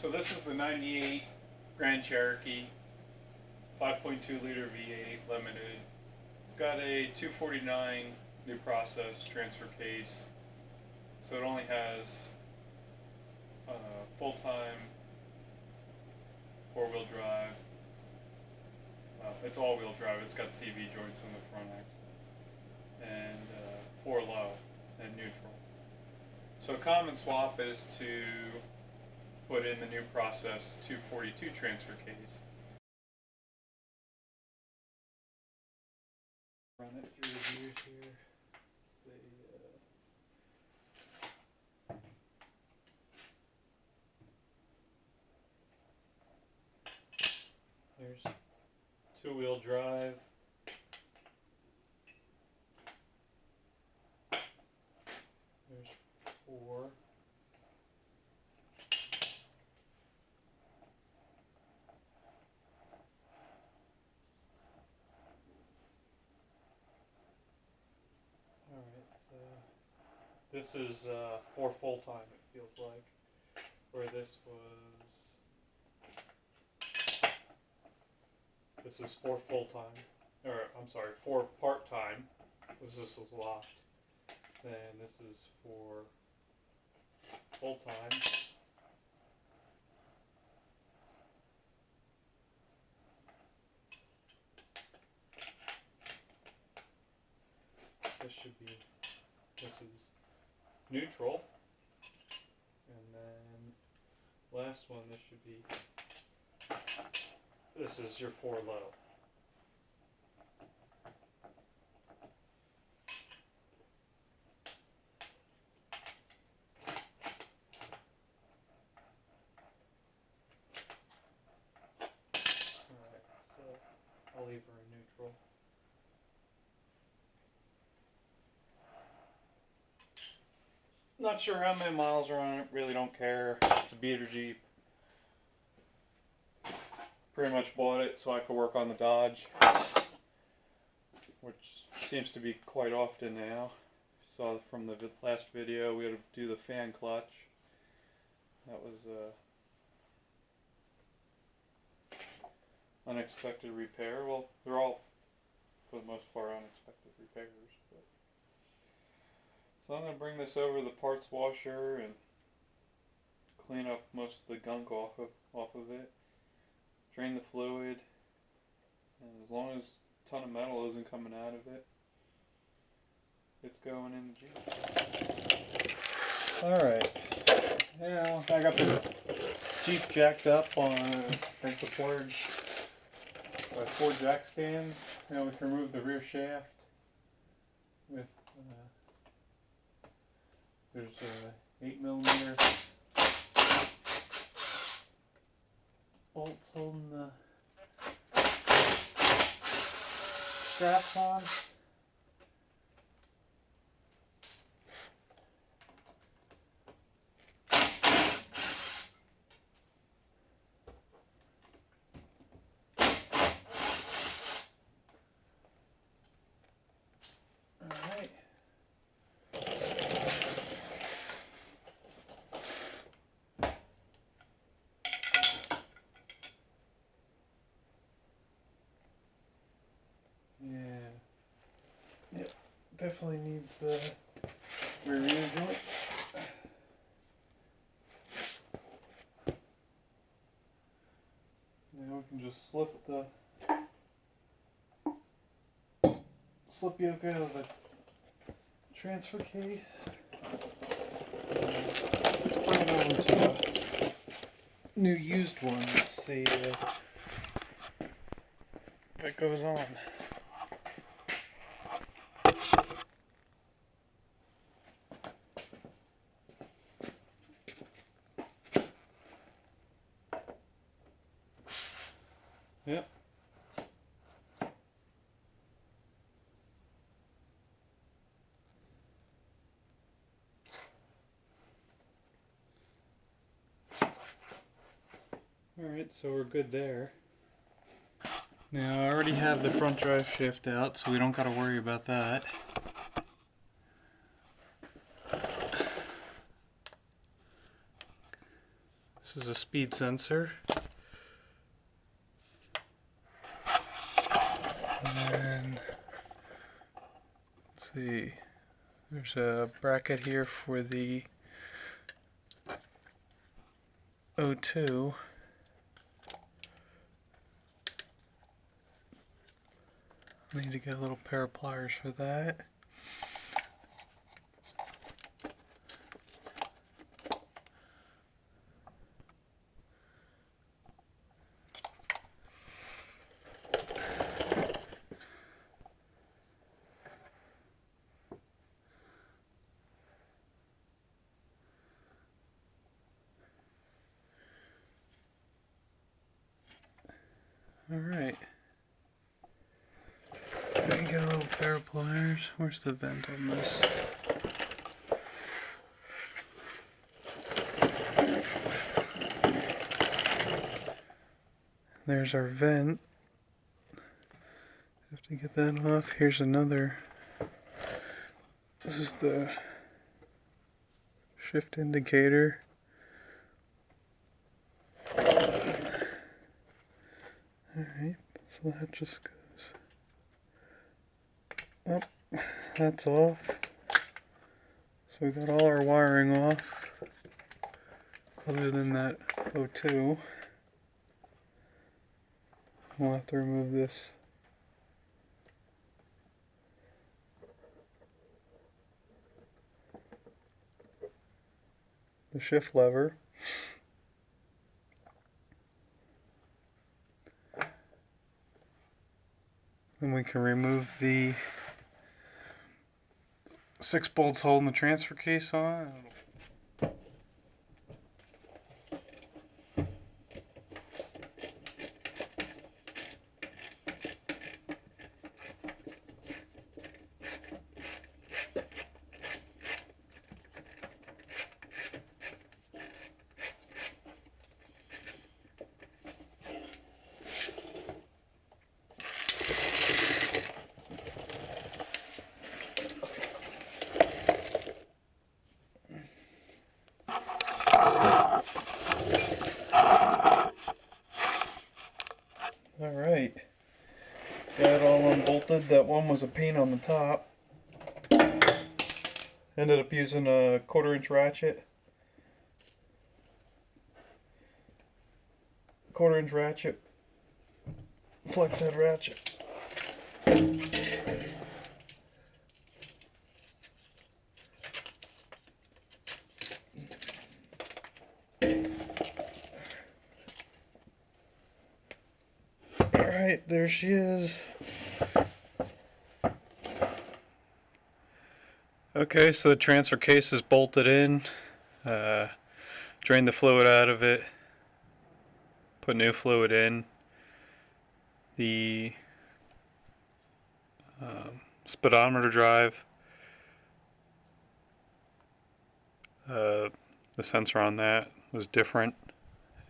So this is the 98 Grand Cherokee 5.2 liter V8 limited. It's got a 249 new process transfer case, so it only has full-time four-wheel drive. It's all-wheel drive. It's got CV joints in the front axle, and 4 low and neutral. So a common swap is to put in the new process 242 transfer case. Run it through the gears here. There's two-wheel drive. There's 4. Alright, so this is 4 full-time, it feels like, where this is 4 full-time, or I'm sorry, 4 part-time, because this is locked. Then this is for full-time. This is neutral, and then last one, this is your 4 low. Alright, so I'll leave her in neutral. Not sure how many miles are on it, really don't care. It's a beater Jeep. Pretty much bought it so I could work on the Dodge, which seems to be quite often now. Saw from the last video we had to do the fan clutch. That was unexpected repair. Well, they're all, for the most part, unexpected repairs. But. So I'm going to bring this over to the parts washer and clean up most of the gunk off of it. Drain the fluid, and as long as a ton of metal isn't coming out of it, it's going in the Jeep. Alright, now I got the Jeep jacked up on and supported by 4 jack stands. Now we can remove the rear shaft with there's 8mm bolts holding the straps on. Alright. Yep, definitely needs rear end joint. Now we can just slip the yoke out of the transfer case. Bring it over to a new used one. Let's see if that goes on. Yep. Alright, so we're good there. Now I already have the front drive shaft out, so we don't gotta worry about that. This is a speed sensor. And let's see, there's a bracket here for the O2. I need to get a little pair of pliers for that. Alright. I can get a little pair of pliers. Where's the vent on this? There's our vent. Have to get that off. Here's another. This is the shift indicator. Alright, so that just goes up. That's off. So we got all our wiring off, other than that O2. We'll have to remove this the shift lever. Then we can remove the 6 bolts holding the transfer case on. Alright, got it all unbolted. That one was a pain on the top. Ended up using a 1/4-inch ratchet. 1/4-inch ratchet, flex head ratchet. Alright, there she is. Okay, so the transfer case is bolted in. Drain the fluid out of it. Put new fluid in. The speedometer drive, the sensor on that was different,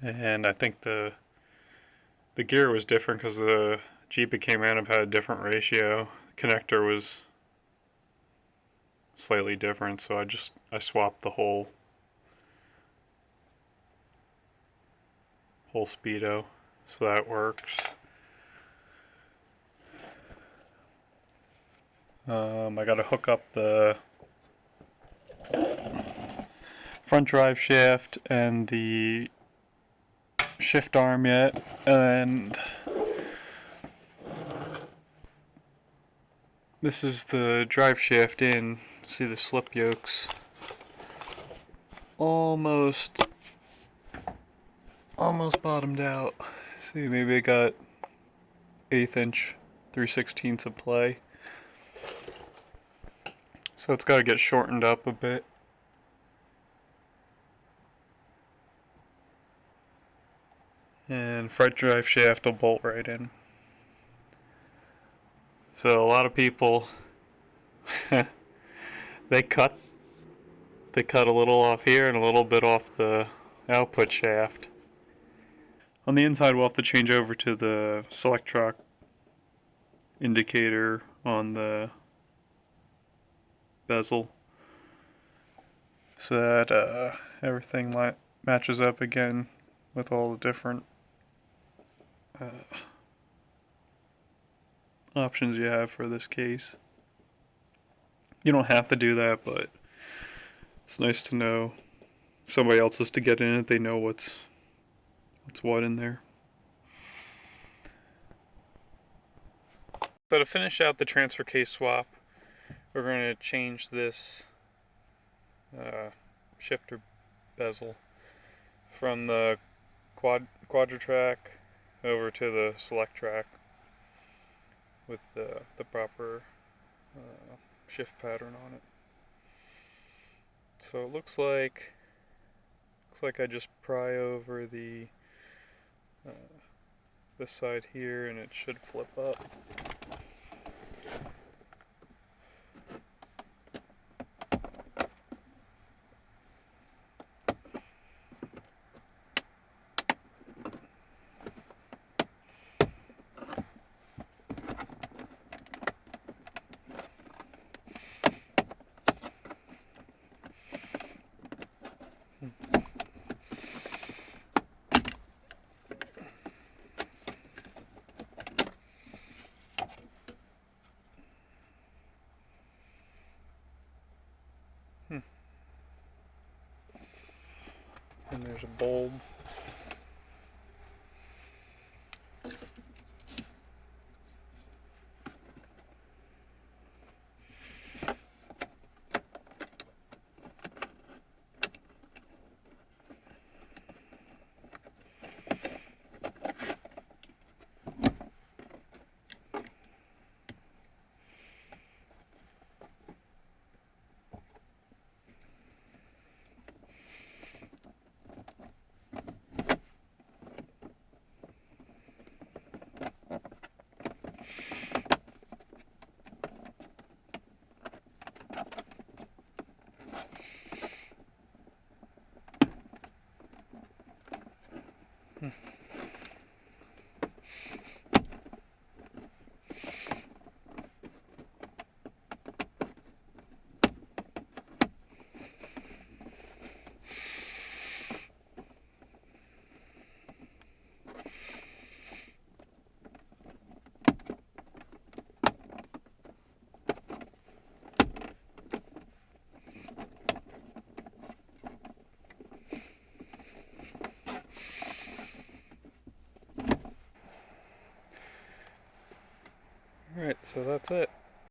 and I think the gear was different because the Jeep it came out of had a different ratio. The connector was slightly different, so I swapped the whole speedo, so that works. I got to hook up the front drive shaft and the shift arm yet, and this is the drive shaft in. See the slip yokes almost bottomed out. See, maybe I got 1/8 inch 3/16 of play, so it's got to get shortened up a bit. And front drive shaft will bolt right in. So a lot of people they cut a little off here and a little bit off the output shaft. On the inside we'll have to change over to the selectrac indicator on the bezel, so that everything matches up again with all the different options you have for this case. You don't have to do that, but it's nice to know if somebody else is to get in it, they know what's what in there. So to finish out the transfer case swap, we're going to change this shifter bezel from the quadratrac over to the selectrac with the proper shift pattern on it. So it looks like I just pry over the this side here, and it should flip up. And there's a bulb. Alright, so that's it.